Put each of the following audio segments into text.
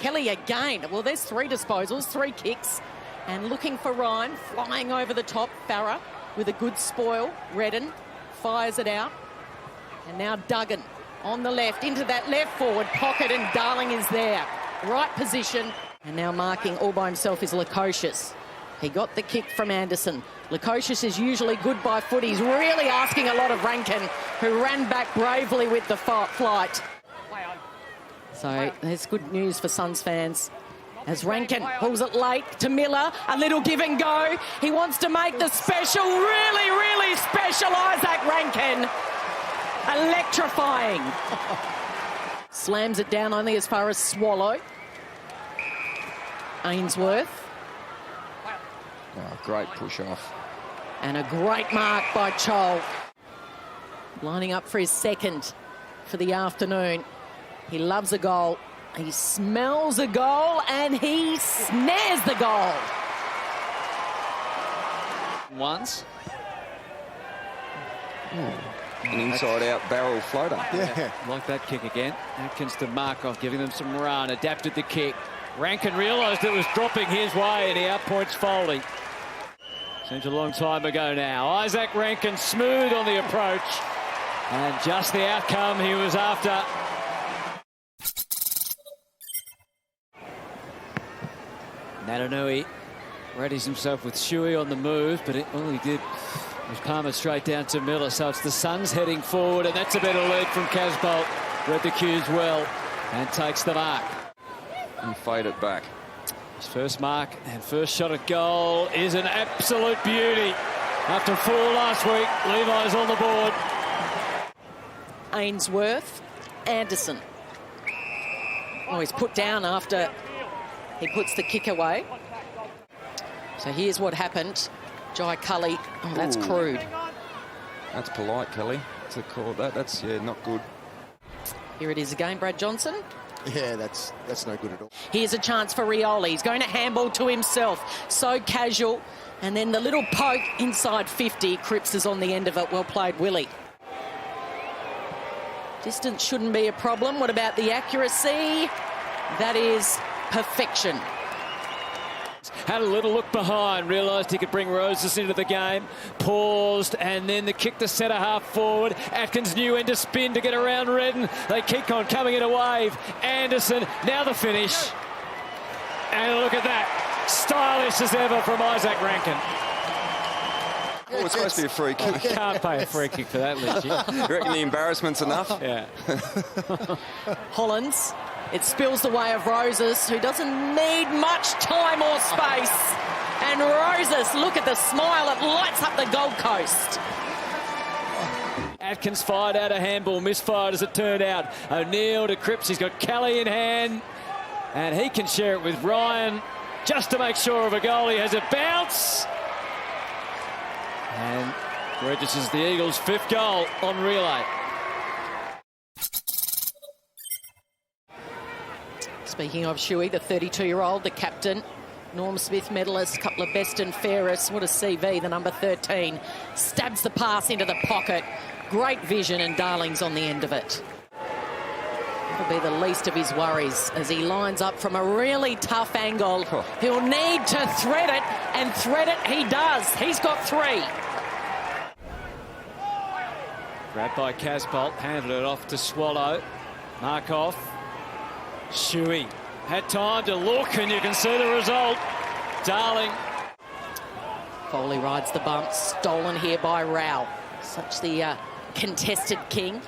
Kelly again. Well, there's 3 disposals, 3 kicks. And looking for Ryan, flying over the top. Farah with a good spoil. Redden fires it out. And now Duggan on the left, into that left forward pocket, and Darling is there. Right position. And now marking all by himself is Lukosius. He got the kick from Anderson. Lukosius is usually good by foot. He's really asking a lot of Rankin, who ran back bravely with the flight. So there's good news for Suns fans. As Rankin pulls it late to Miller, a little give and go. He wants to make the special, really, really special Isaac Rankin. Electrifying. Slams it down only as far as Swallow. Ainsworth. Oh, great push off. And a great mark by Chol. Lining up for his second for the afternoon. He loves a goal. He smells a goal and he snares the goal. Once. An inside-out barrel floater. Yeah. Like that kick again. Atkins to Markov, giving them some run. Adapted the kick. Rankin realised it was dropping his way and he outpoints Foley. Seems a long time ago now. Isaac Rankin smooth on the approach. And just the outcome he was after. Natanui readies himself with Shuey on the move, but all he did was palm it straight down to Miller. So it's the Suns heading forward, and that's a better lead from Casbolt. Read the cues well and takes the mark. And fade it back. His first mark and first shot at goal is an absolute beauty. After 4 last week, Levi's on the board. Ainsworth, Anderson. Oh, he's put down after he puts the kick away. So here's what happened. Jai Cully, oh, that's crude. That's polite, Kelly. To call that. That's, yeah, not good. Here it is again, Brad Johnson. Yeah, that's no good at all. Here's a chance for Rioli. He's going to handball to himself. So casual. And then the little poke inside 50. Cripps is on the end of it. Well played, Willie. Distance shouldn't be a problem. What about the accuracy? That is perfection. Had a little look behind, realised he could bring Roses into the game, paused, and then the kick to centre half forward. Atkins knew when to spin to get around Redden. They kick on, coming in a wave. Anderson, now the finish. And look at that. Stylish as ever from Isaac Rankin. Oh, it's supposed to be a free kick. I can't pay a free kick for that, Richie. You reckon the embarrassment's enough? Yeah. Hollands. It spills the way of Roses, who doesn't need much time or space. And Roses, look at the smile. It lights up the Gold Coast. Atkins fired out a handball, misfired as it turned out. O'Neill to Cripps. He's got Kelly in hand. And he can share it with Ryan just to make sure of a goal. He has a bounce. And registers the Eagles' 5th goal on relay. Speaking of Shuey, the 32-year-old, the captain, Norm Smith medalist, couple of best and fairest. What a CV, the number 13. Stabs the pass into the pocket. Great vision, and Darling's on the end of it. That'll be the least of his worries as he lines up from a really tough angle. He'll need to thread it, and thread it he does. He's got 3. Grabbed by Casbolt, handed it off to Swallow. Markov. Shuey had time to look, and you can see the result. Darling. Foley rides the bump, stolen here by Rao. Such the contested king.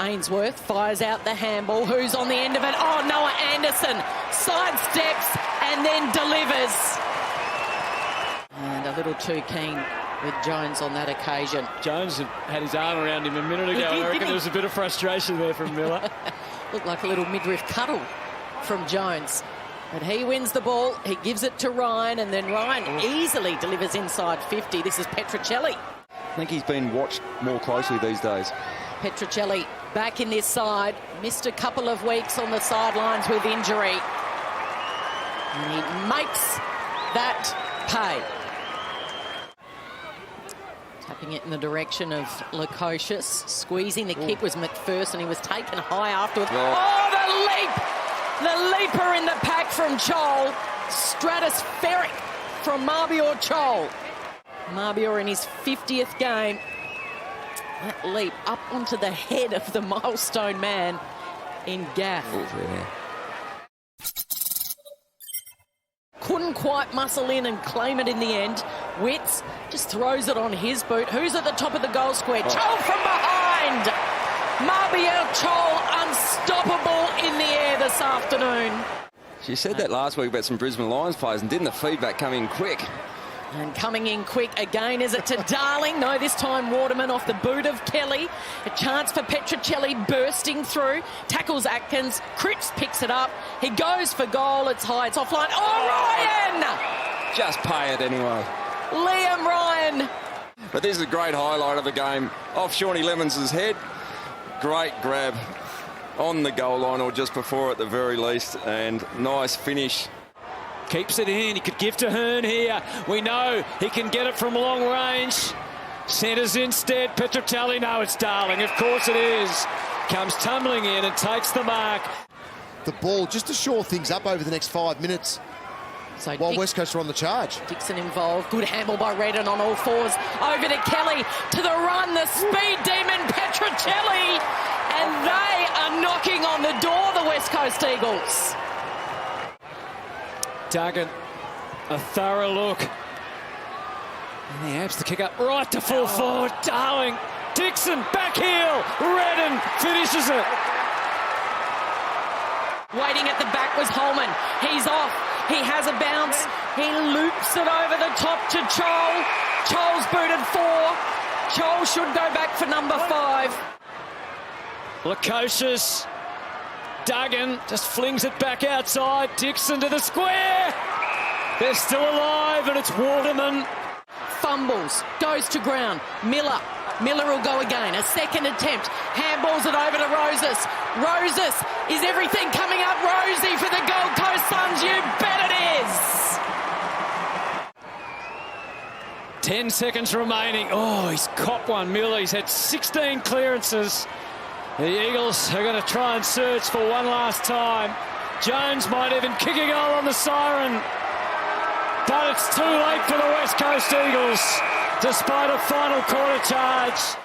Ainsworth fires out the handball. Who's on the end of it? Oh, Noah Anderson sidesteps and then delivers. And a little too keen with Jones on that occasion. Jones had his arm around him a minute ago. I reckon there was a bit of frustration there from Miller. Looked like a little midriff cuddle from Jones. But he wins the ball. He gives it to Ryan, and then Ryan easily delivers inside 50. This is Petrocelli. I think he's been watched more closely these days. Petrocelli back in this side. Missed a couple of weeks on the sidelines with injury. And he makes that pay. Tapping it in the direction of Lukosius. Squeezing the kick was McPherson. He was taken high afterwards. Oh, the leap The leaper in the pack from Chol. Stratospheric from Mabior Chol. Mabior in his 50th game. That leap up onto the head of the milestone man in Gaff. Couldn't quite muscle in and claim it in the end. Witts just throws it on his boot. Who's at the top of the goal square? Chol from behind. Mabior Chol unstoppable in the air this afternoon. She said that last week about some Brisbane Lions players, and didn't the feedback come in quick? And coming in quick again, is it to Darling? No, this time Waterman off the boot of Kelly. A chance for Petrocelli bursting through. Tackles Atkins. Critch picks it up. He goes for goal. It's high. It's offline. Oh, Ryan! Just pay it anyway. Liam Ryan. But this is a great highlight of the game. Off Shawnee Lemons' head. Great grab on the goal line, or just before at the very least. And nice finish. Keeps it in. He could give to Hearn here. We know he can get it from long range. Centres instead. Petrocelli. No, it's Darling. Of course it is. Comes tumbling in and takes the mark. The ball just to shore things up over the next 5 minutes So while West Coast are on the charge. Dixon involved. Good handle by Redden on all fours. Over to Kelly. To the run. The speed demon Petrocelli. And they are knocking on the door, the West Coast Eagles. Duggan, a thorough look. And he abs the kick up right to full forward. Darling, Dixon, back heel. Redden finishes it. Waiting at the back was Holman. He's off. He has a bounce. He loops it over the top to Chol. Chol's booted 4. Chol should go back for number 5. Lukosius. Duggan just flings it back outside. Dixon to the square. They're still alive, and it's Waterman. Fumbles. Goes to ground. Miller. Miller will go again. A second attempt. Handballs it over to Roses. Roses. Is everything coming up rosy for the Gold Coast Suns? You bet it is. 10 seconds remaining. Oh, he's copped one, Miller. He's had 16 clearances. The Eagles are going to try and search for one last time. Jones might even kick a goal on the siren. But it's too late for the West Coast Eagles, despite a final quarter charge.